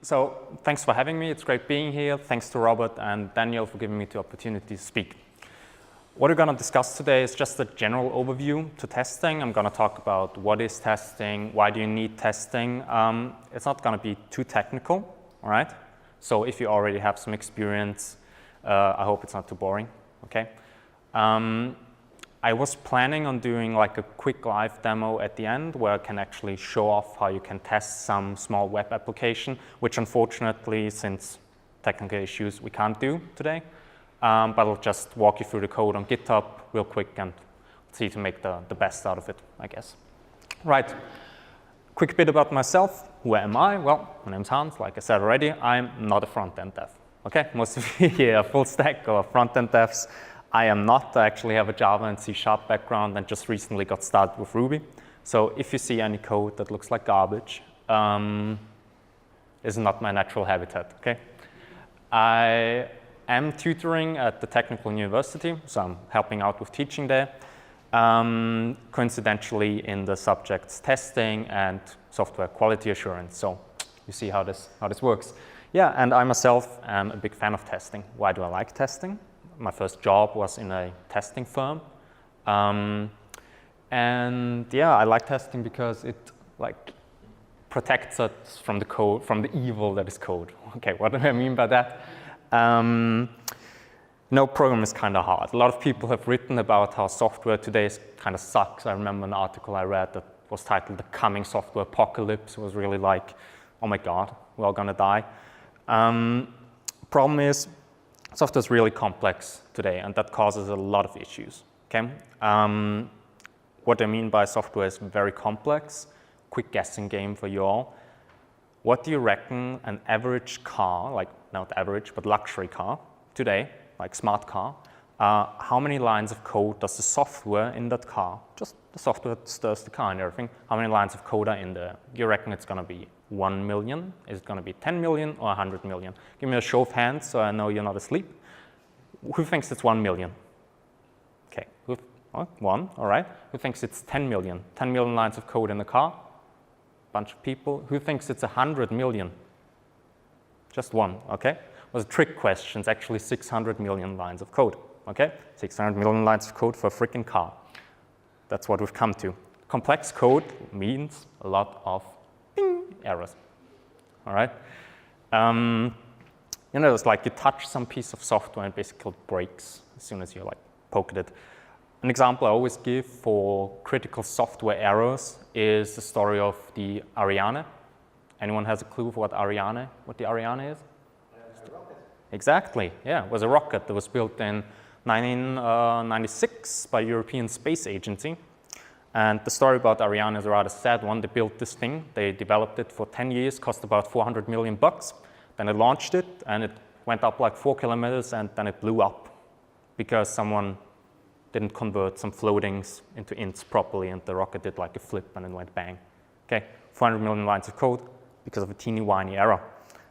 So thanks for having me. It's great being here. Thanks to Robert and Daniel for giving me the opportunity to speak. What we're going to discuss today is just a general overview to testing. I'm going to talk about what is testing, why do you need testing. It's not going to be too technical, all right? So if you already have some experience, I hope it's not too boring, okay? I was planning on doing like a quick live demo at the end where I can actually show off how you can test some small web application, which unfortunately, since technical issues, we can't do today. But I'll just walk you through the code on GitHub real quick and see to make the best out of it, I guess. Right, quick bit about myself. Who am I? Well, my name's Hans, like I said already. I'm not a front-end dev, okay? Most of you here are full stack or front-end devs. I am not. I actually have a Java and C# background and just recently got started with Ruby. So if you see any code that looks like garbage, is not my natural habitat, okay? I am tutoring at the Technical University, so I'm helping out with teaching there. Coincidentally in the subjects testing and software quality assurance. So you see how this works. Yeah, and I myself am a big fan of testing. Why do I like testing? My first job was in a testing firm. And yeah, I like testing because it like protects us from the code, from the evil that is code. Okay, what do I mean by that? No program is kind of hard. A lot of people have written about how software today kind of sucks. I remember an article I read that was titled "The Coming Software Apocalypse." It was really like, oh my God, we're all gonna die. Problem is, software is really complex today, and that causes a lot of issues, okay? What I mean by software is very complex. Quick guessing game for you all. What do you reckon an average car, like not average, but luxury car today, like smart car, how many lines of code does the software in that car, just the software that stirs the car and everything, how many lines of code are in there? You reckon it's gonna be 1 million? Is it gonna be 10 million or 100 million? Give me a show of hands so I know you're not asleep. Who thinks it's 1 million? Okay, one, all right. Who thinks it's 10 million? 10 million lines of code in the car? Bunch of people. Who thinks it's 100 million? Just one, okay? It was a trick question. It's actually 600 million lines of code, okay? 600 million lines of code for a freaking car. That's what we've come to. Complex code means a lot of errors, all right? You know, it's like you touch some piece of software and basically it breaks as soon as you like poke at it. An example I always give for critical software errors is the story of the Ariane. Anyone has a clue for what the Ariane is? A rocket. Exactly, yeah, it was a rocket that was built in 1996 by the European Space Agency. And the story about Ariane is a rather sad one. They built this thing, they developed it for 10 years, cost about 400 million bucks. Then they launched it and it went up like 4 kilometers and then it blew up because someone didn't convert some floatings into ints properly and the rocket did like a flip and it went bang. Okay, 400 million lines of code because of a teeny whiny error.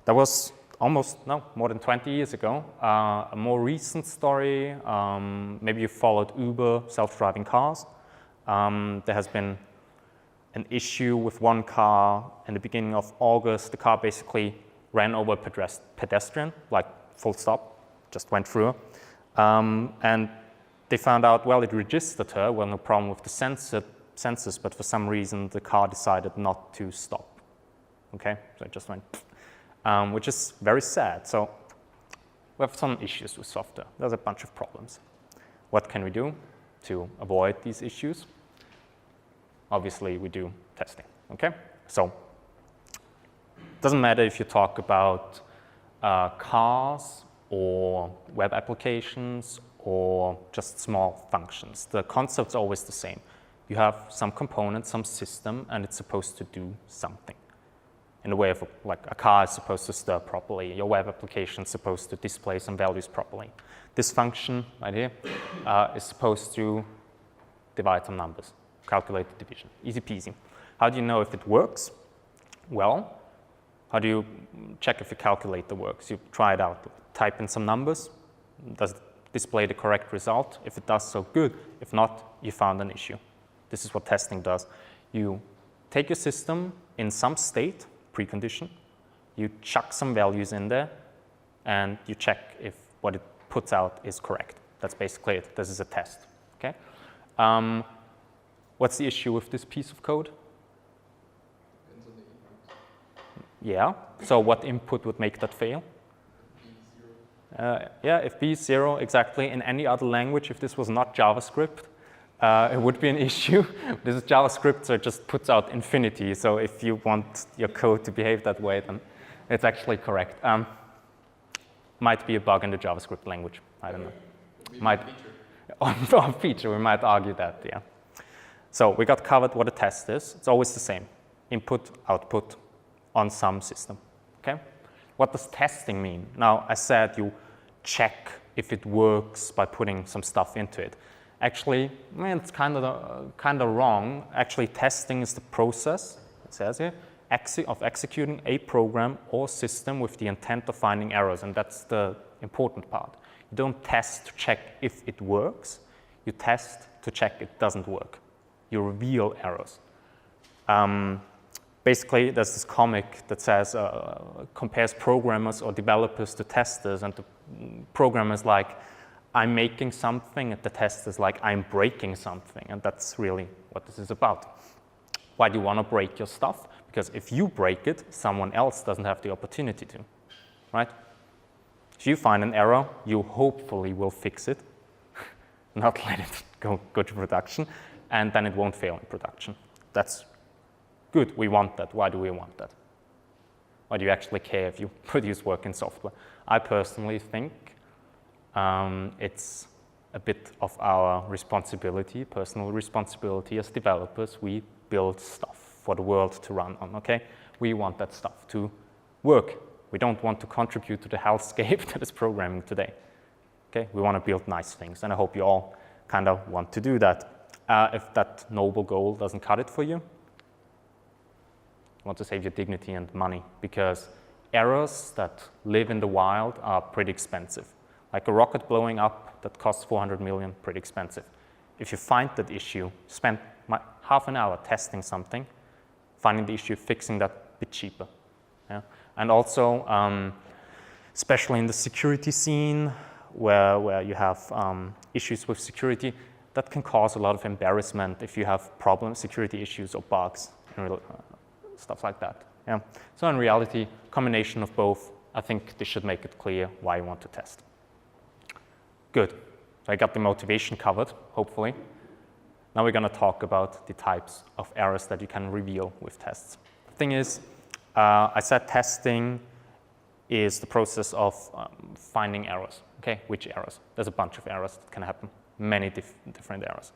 That was more than 20 years ago. A more recent story, maybe you followed Uber, self-driving cars. There has been an issue with one car in the beginning of August. The car basically ran over a pedestrian, like full stop, just went through. And they found out, well, it registered her, well, no problem with the sensors, but for some reason the car decided not to stop. Okay, so it just went, which is very sad. So we have some issues with software. There's a bunch of problems. What can we do to avoid these issues? Obviously, we do testing, okay? So it doesn't matter if you talk about cars or web applications or just small functions. The concept's always the same. You have some component, some system, and it's supposed to do something. In the way of like a car is supposed to stir properly. Your web application is supposed to display some values properly. This function right here is supposed to divide some numbers, calculate the division. Easy peasy. How do you know if it works? Well, how do you check if your calculator works? You try it out. Type in some numbers. Does it display the correct result? If it does, so good. If not, you found an issue. This is what testing does. You take your system in some state, precondition. You chuck some values in there, and you check if what it puts out is correct. That's basically it. This is a test. Okay. What's the issue with this piece of code? Yeah. So what input would make that fail? Yeah, if b is 0, exactly. In any other language, if this was not JavaScript, it would be an issue. This is JavaScript, so it just puts out infinity. So if you want your code to behave that way, then it's actually correct. Might be a bug in the JavaScript language. I don't know. Might on feature, we might argue that, yeah. So we got covered what a test is. It's always the same. Input, output on some system, okay? What does testing mean? Now, I said you check if it works by putting some stuff into it. Actually, it's kind of wrong. Actually, testing is the process, it says here, of executing a program or system with the intent of finding errors, and that's the important part. You don't test to check if it works. You test to check it doesn't work. You reveal errors. Basically, there's this comic that says, compares programmers or developers to testers, and the programmers like, I'm making something, and the testers like, I'm breaking something, and that's really what this is about. Why do you want to break your stuff? Because if you break it, someone else doesn't have the opportunity to, right? If you find an error, you hopefully will fix it, not let it go to production, and then it won't fail in production. That's good. We want that. Why do we want that? Why do you actually care if you produce work in software? I personally think it's a bit of our responsibility, personal responsibility as developers. We build stuff for the world to run on, okay? We want that stuff to work. We don't want to contribute to the hellscape that is programming today, okay? We want to build nice things, and I hope you all kind of want to do that. If that noble goal doesn't cut it for you, want to save your dignity and money, because errors that live in the wild are pretty expensive. Like a rocket blowing up that costs 400 million, pretty expensive. If you find that issue, spend half an hour testing something, finding the issue, fixing that a bit cheaper. Yeah? And also, especially in the security scene, where you have issues with security, that can cause a lot of embarrassment if you have problems, security issues or bugs, stuff like that. Yeah. So in reality, combination of both, I think this should make it clear why you want to test. Good. So I got the motivation covered, hopefully. Now we're going to talk about the types of errors that you can reveal with tests. The thing is, I said testing is the process of finding errors. Okay, which errors? There's a bunch of errors that can happen, many different errors.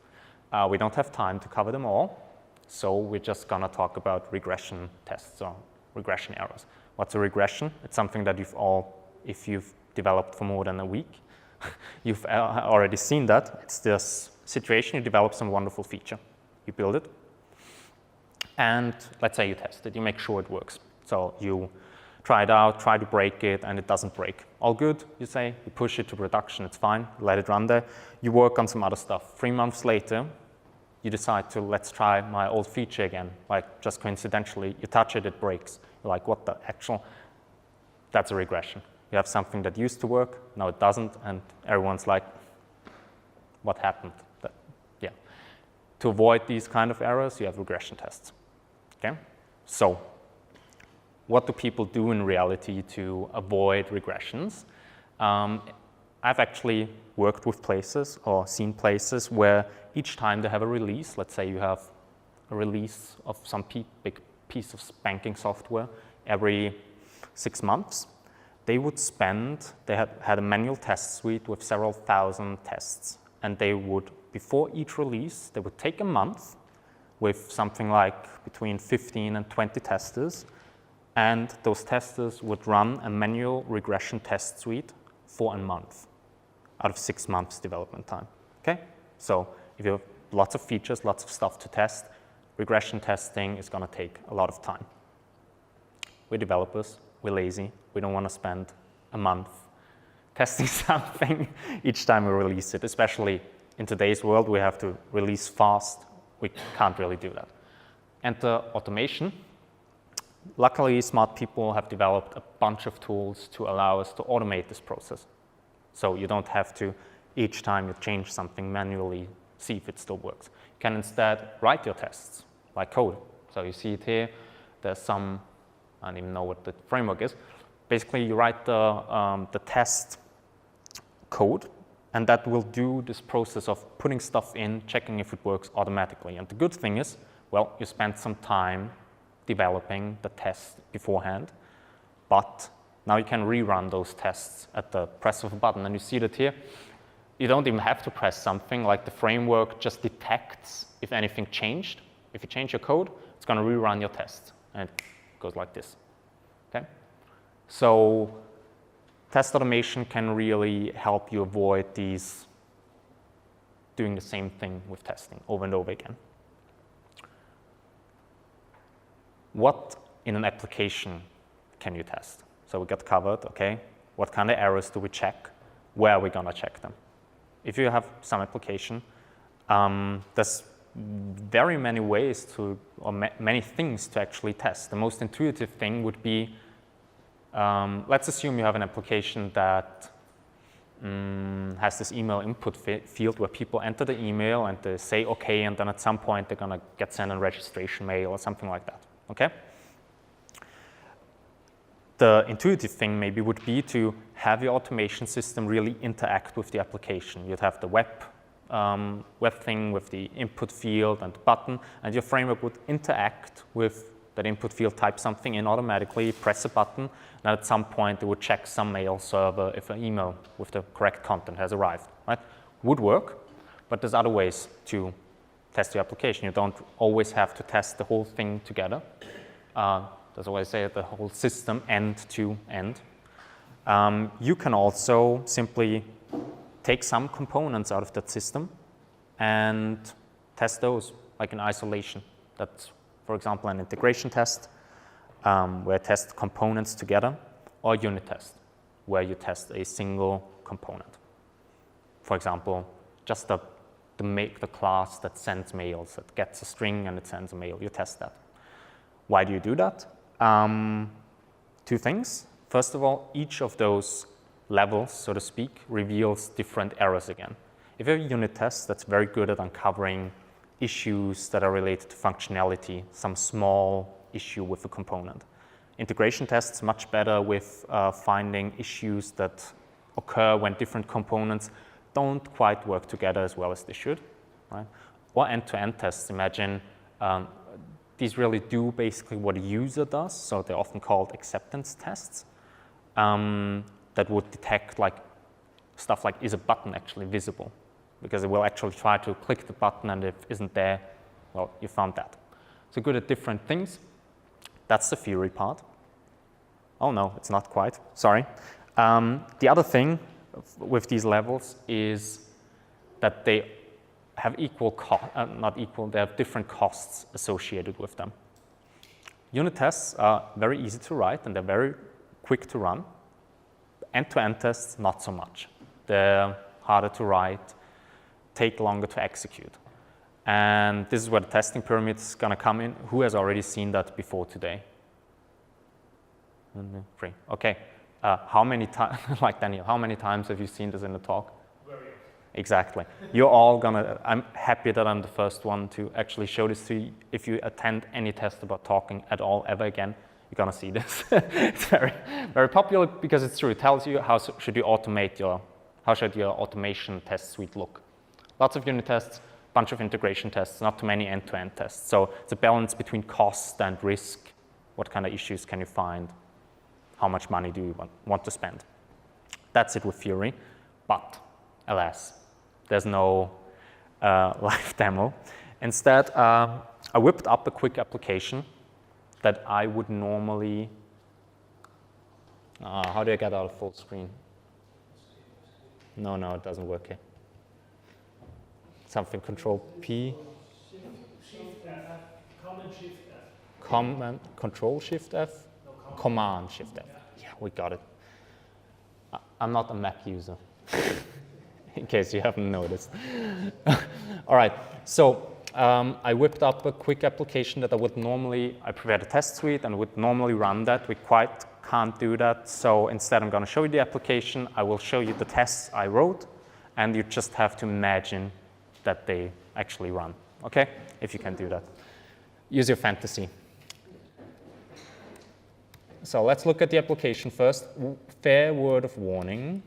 We don't have time to cover them all. So we're just going to talk about regression tests or regression errors. What's a regression? It's something that if you've developed for more than a week, you've already seen that. It's this situation, you develop some wonderful feature. You build it, and let's say you test it. You make sure it works. So you try it out, try to break it, and it doesn't break. All good, you say. You push it to production, it's fine. Let it run there. You work on some other stuff. 3 months later, you decide to, let's try my old feature again. Like, just coincidentally, you touch it, it breaks. You're like, what the actual? That's a regression. You have something that used to work, now it doesn't, and everyone's like, what happened? Yeah. To avoid these kind of errors, you have regression tests. Okay? So, what do people do in reality to avoid regressions? I've actually worked with places or seen places where each time they have a release, let's say you have a release of some big piece of banking software every 6 months, they had a manual test suite with several thousand tests. And they would, before each release, they would take a month with something like between 15 and 20 testers, and those testers would run a manual regression test suite for a month out of 6 months development time, okay? So if you have lots of features, lots of stuff to test, regression testing is gonna take a lot of time. We're developers, we're lazy, we don't wanna spend a month testing something each time we release it, especially in today's world, we have to release fast, we can't really do that. Enter automation. luckily, smart people have developed a bunch of tools to allow us to automate this process. So you don't have to, each time you change something, manually see if it still works. You can instead write your tests like code. So you see it here. There's some, I don't even know what the framework is. Basically, you write the test code, and that will do this process of putting stuff in, checking if it works automatically. And the good thing is, well, you spent some time developing the test beforehand, but now you can rerun those tests at the press of a button. And you see that here. You don't even have to press something, like the framework just detects if anything changed. If you change your code, it's going to rerun your test, and it goes like this. Okay? So test automation can really help you avoid these doing the same thing with testing over and over again. What in an application can you test? So we got covered, okay? What kind of errors do we check? Where are we going to check them? If you have some application, there's very many ways to, or many things to actually test. The most intuitive thing would be, let's assume you have an application that has this email input field where people enter the email and they say okay, and then at some point they're going to get sent a registration mail or something like that, okay? The intuitive thing maybe would be to have your automation system really interact with the application. You'd have the web thing with the input field and the button, and your framework would interact with that input field, type something in automatically, press a button, and at some point it would check some mail server if an email with the correct content has arrived. Right? Would work, but there's other ways to test your application. You don't always have to test the whole thing together. That's why I say the whole system end to end. You can also simply take some components out of that system and test those like in isolation. That's, for example, an integration test where I test components together, or a unit test where you test a single component. For example, just the class that sends mails, that gets a string and it sends a mail. You test that. Why do you do that? Two things. First of all, each of those levels, so to speak, reveals different errors again. If you have a unit test that's very good at uncovering issues that are related to functionality, some small issue with a component. Integration tests much better with finding issues that occur when different components don't quite work together as well as they should. Right? Or end-to-end tests. Imagine these really do basically what a user does, so they're often called acceptance tests that would detect like stuff like, is a button actually visible? Because it will actually try to click the button, and if it isn't there, well, you found that. So good at different things. That's the theory part. Oh no, it's not quite, sorry. The other thing with these levels is that they have they have different costs associated with them. Unit tests are very easy to write and they're very quick to run. End-to-end tests, not so much. They're harder to write, take longer to execute. And this is where the testing pyramid is going to come in. Who has already seen that before today? 3. Okay. How many times, like Daniel, how many times have you seen this in the talk? Exactly. You're all gonna, I'm happy that I'm the first one to actually show this to you. If you attend any test about talking at all ever again, you're gonna see this. It's very, very popular because it's true. It tells you how should you automate how should your automation test suite look. Lots of unit tests, bunch of integration tests, not too many end-to-end tests. So it's a balance between cost and risk. What kind of issues can you find? How much money do you want to spend? That's it with theory, but alas, there's no live demo. Instead, I whipped up a quick application that I would normally, how do I get out of full screen? No, it doesn't work here. Something Control P. Shift F. Command Shift F. Command Control Shift F. No, Command Shift F. Yeah, we got it. I'm not a Mac user, in case you haven't noticed. All right, so I whipped up a quick application that I prepared a test suite and would normally run that. We quite can't do that. So instead, I'm going to show you the application. I will show you the tests I wrote, and you just have to imagine that they actually run, okay? If you can do that. Use your fantasy. So let's look at the application first. Fair word of warning.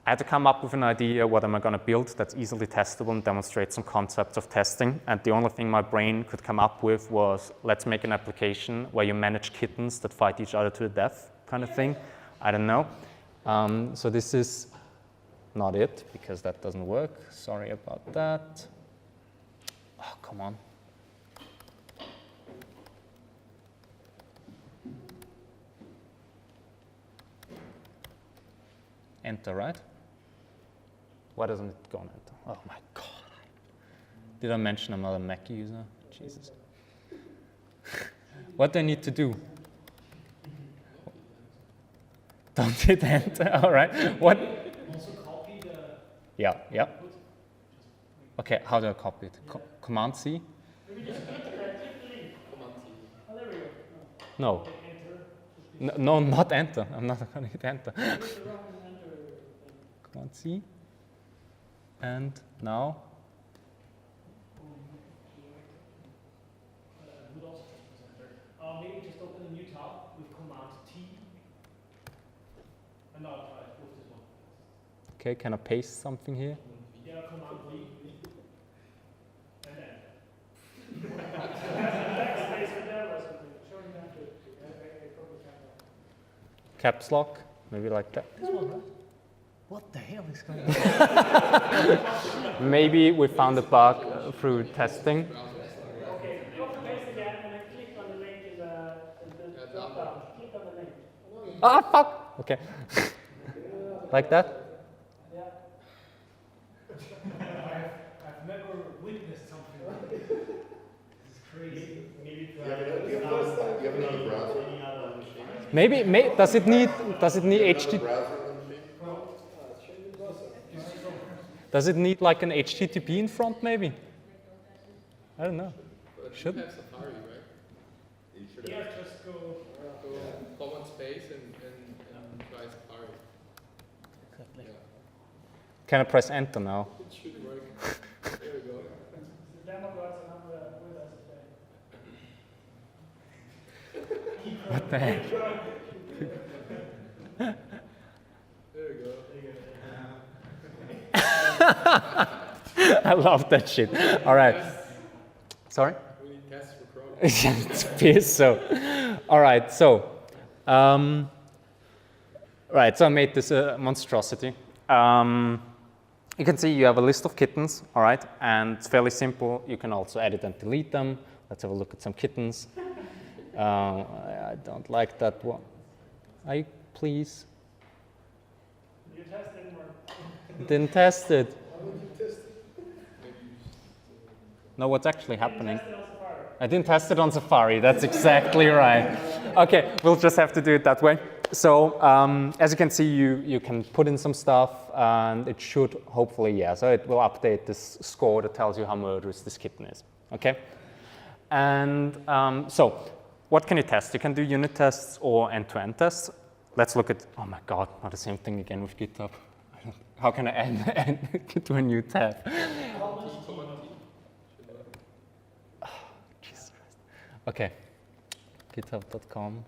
I had to come up with an idea, what am I going to build that's easily testable and demonstrate some concepts of testing. And the only thing my brain could come up with was, let's make an application where you manage kittens that fight each other to the death kind of thing. I don't know. So this is not it, because that doesn't work. Sorry about that. Oh, come on. Enter, right? Why doesn't it go on enter? Oh my God. Did I mention I'm not a Mac user? Jesus. What do I need to do? Don't hit enter, all right. What? Also copy the Yeah. output. Okay, how do I copy it? Command C? Maybe just click the link. Command T. Oh, there we go. No. Okay, enter. No, not enter. I'm not going to hit enter. Click the wrong enter. Command C. And now? Would also just press enter. Maybe just open a new tab with Command T. And now try it with this one. Okay, can I paste something here? Yeah, Command V. And then. Backspace or there or something. Showing that to Caps lock? Maybe like that. this one, right? What the hell is going on? Maybe we found a bug through testing. Okay, copy paste again and then click on the link in the drop down. Click on the link. Ah, fuck! Okay. Like that? Yeah. I've never witnessed something like this. This is crazy. Maybe You have another browser? Maybe, does it need HTTP? Browser? Does it need like an HTTP in front, maybe? I don't know. But Should? you have Safari, right? You should Yeah, have. just go. Go command space and try Safari. Exactly. Yeah. Can I press enter now? It should work. There we go. The demo guys are not with us today. What the heck? There we go. I love that shit. All right. Sorry? We need tests for Chrome. It's piss, so. All right, so. Right, so I made this monstrosity. You can see you have a list of kittens, all right? And it's fairly simple. You can also edit and delete them. Let's have a look at some kittens. I don't like that one. Please. You test didn't work. Didn't test it. No, what's actually happening? Test it on Safari. I didn't test it on Safari. That's exactly right. Okay, we'll just have to do it that way. So as you can see, you can put in some stuff, and it should hopefully, yeah. So it will update this score that tells you how murderous this kitten is. Okay. And so what can you test? You can do unit tests or end-to-end tests. Let's look at. Oh my God, not the same thing again with GitHub. How can I add to a new tab? Jesus Christ. Okay, github.com.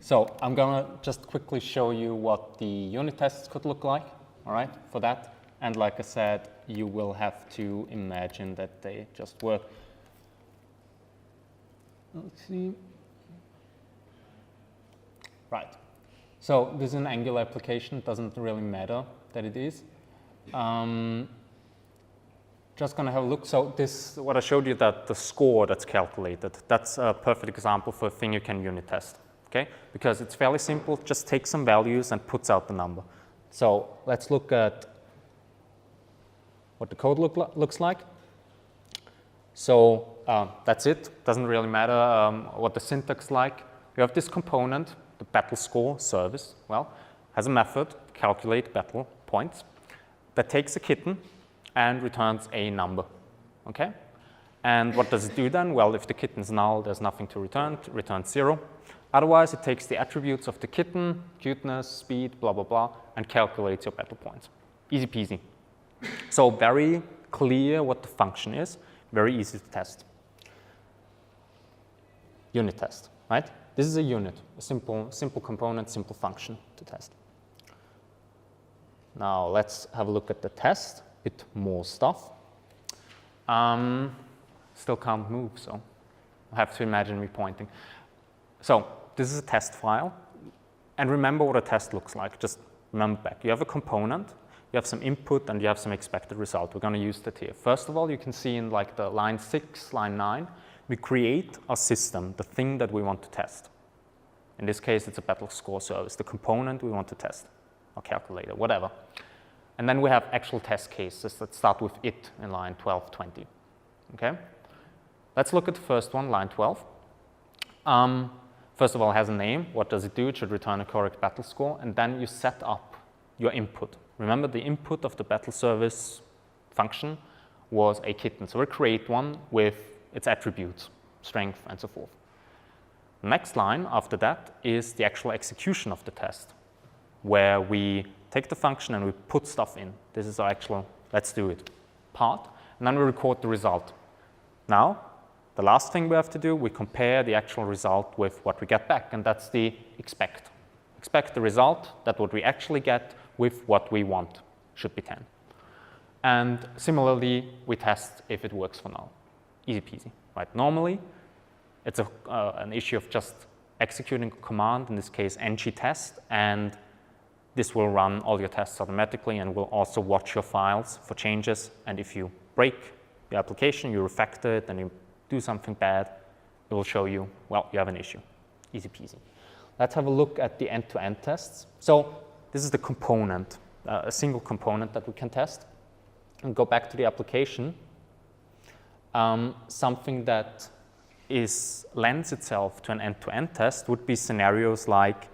So I'm gonna just quickly show you what the unit tests could look like, all right, for that. And like I said, you will have to imagine that they just work. Let's see. Right. So this is an Angular application. It doesn't really matter that it is. Just gonna have a look. So this, what I showed you, that the score that's calculated, that's a perfect example for a thing you can unit test, okay? Because it's fairly simple, just takes some values and puts out the number. So let's look at what the code looks like. So that's it. Doesn't really matter what the syntax like. You have this component, the battle score service. Well, has a method to calculate battle points that takes a kitten and returns a number, okay? And what does it do then? Well, if the kitten's null, there's nothing to return, it returns 0. Otherwise, it takes the attributes of the kitten, cuteness, speed, blah, blah, blah, and calculates your battle points. Easy peasy. So very clear what the function is, very easy to test. Unit test, right? This is a unit, a simple component, simple function to test. Now let's have a look at the test, a bit more stuff. Still can't move, so I have to imagine me pointing. So this is a test file, and remember what a test looks like. Just remember back. You have a component, you have some input, and you have some expected result. We're going to use that here. First of all, you can see in like the line 6, line 9, we create a system, the thing that we want to test. In this case, it's a battle score service, the component we want to test, or calculator, whatever. And then we have actual test cases that start with it in line 12, 20. Okay? Let's look at the first one, line 12. First of all, it has a name. What does it do? It should return a correct battle score. And then you set up your input. Remember, the input of the battle service function was a kitten. So we create one with its attributes, strength, and so forth. The next line after that is the actual execution of the test, where we take the function and we put stuff in. This is our actual let's do it part. And then we record the result. Now, the last thing we have to do, we compare the actual result with what we get back, and that's the expect. Expect the result, that what we actually get with what we want, should be 10. And similarly, we test if it works for null. Easy peasy, right? Normally, it's an issue of just executing a command, in this case ng-test, and this will run all your tests automatically and will also watch your files for changes. And if you break your application, you refactor it, and you do something bad, it will show you, well, you have an issue. Easy peasy. Let's have a look at the end-to-end tests. So this is the component, a single component that we can test. And go back to the application. Something that lends itself to an end-to-end test would be scenarios like,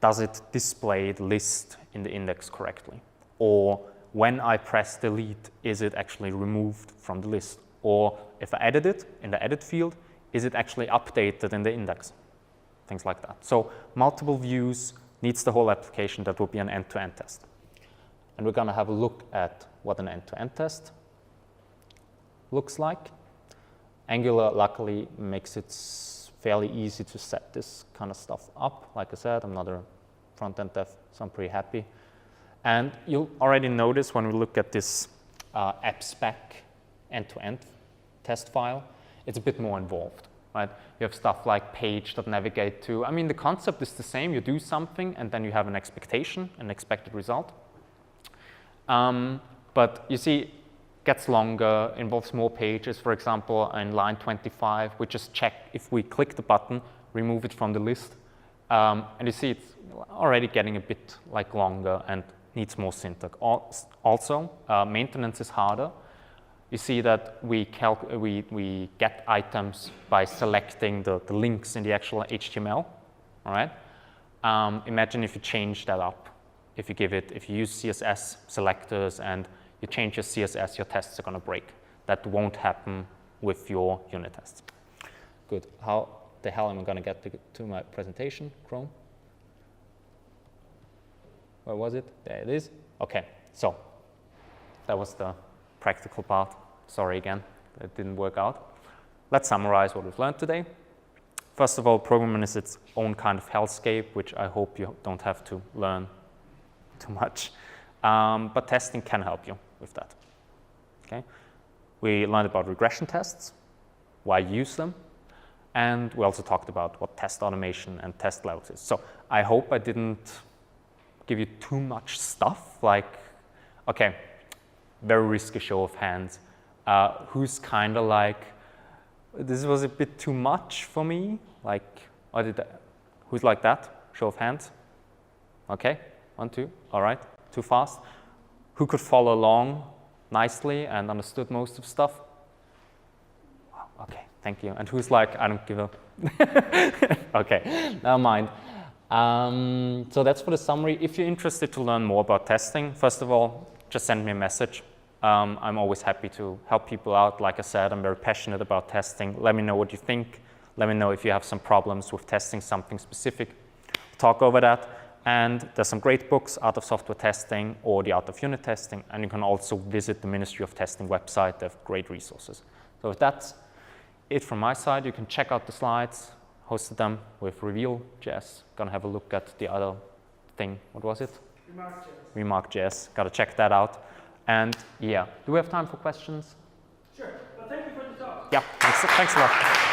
does it display the list in the index correctly? Or when I press delete, is it actually removed from the list? Or if I edit it in the edit field, is it actually updated in the index? Things like that. So multiple views needs the whole application. That would be an end-to-end test. And we're going to have a look at what an end-to-end test looks like. Angular, luckily, makes it fairly easy to set this kind of stuff up. Like I said, I'm not a front-end dev, so I'm pretty happy. And you'll already notice when we look at this app spec end-to-end test file, it's a bit more involved, right? You have stuff like page.navigate to. I mean, the concept is the same. You do something, and then you have an expectation, an expected result. But you see, gets longer, involves more pages. For example, in line 25, we just check if we click the button, remove it from the list. And you see it's already getting a bit like longer and needs more syntax. Also, maintenance is harder. You see that we get items by selecting the links in the actual HTML, all right? Imagine if you change that up. If you use CSS selectors and you change your CSS, your tests are going to break. That won't happen with your unit tests. Good. How the hell am I going to get to my presentation, Chrome? Where was it? There it is. OK, so that was the practical part. Sorry again, that didn't work out. Let's summarize what we've learned today. First of all, programming is its own kind of hellscape, which I hope you don't have to learn too much. But testing can help you with that. Okay? We learned about regression tests, why use them, and we also talked about what test automation and test levels is. So I hope I didn't give you too much stuff, like, okay, very risky show of hands. Who's kind of like, this was a bit too much for me? Like, who's like that? Show of hands. Okay, 1, 2, all right, too fast. Who could follow along nicely and understood most of stuff? Okay, thank you. And who's like, I don't give a, okay, never mind. So that's for the summary. If you're interested to learn more about testing, first of all, just send me a message. I'm always happy to help people out. Like I said, I'm very passionate about testing. Let me know what you think. Let me know if you have some problems with testing something specific. Talk over that. And there's some great books, Art of Software Testing or The Art of Unit Testing. And you can also visit the Ministry of Testing website. They have great resources. So if that's it from my side, you can check out the slides, hosted them with Reveal.js. Gonna have a look at the other thing. What was it? Remark.js. Gotta check that out. And yeah, do we have time for questions? Sure, but thank you for the talk. Yeah, thanks a lot.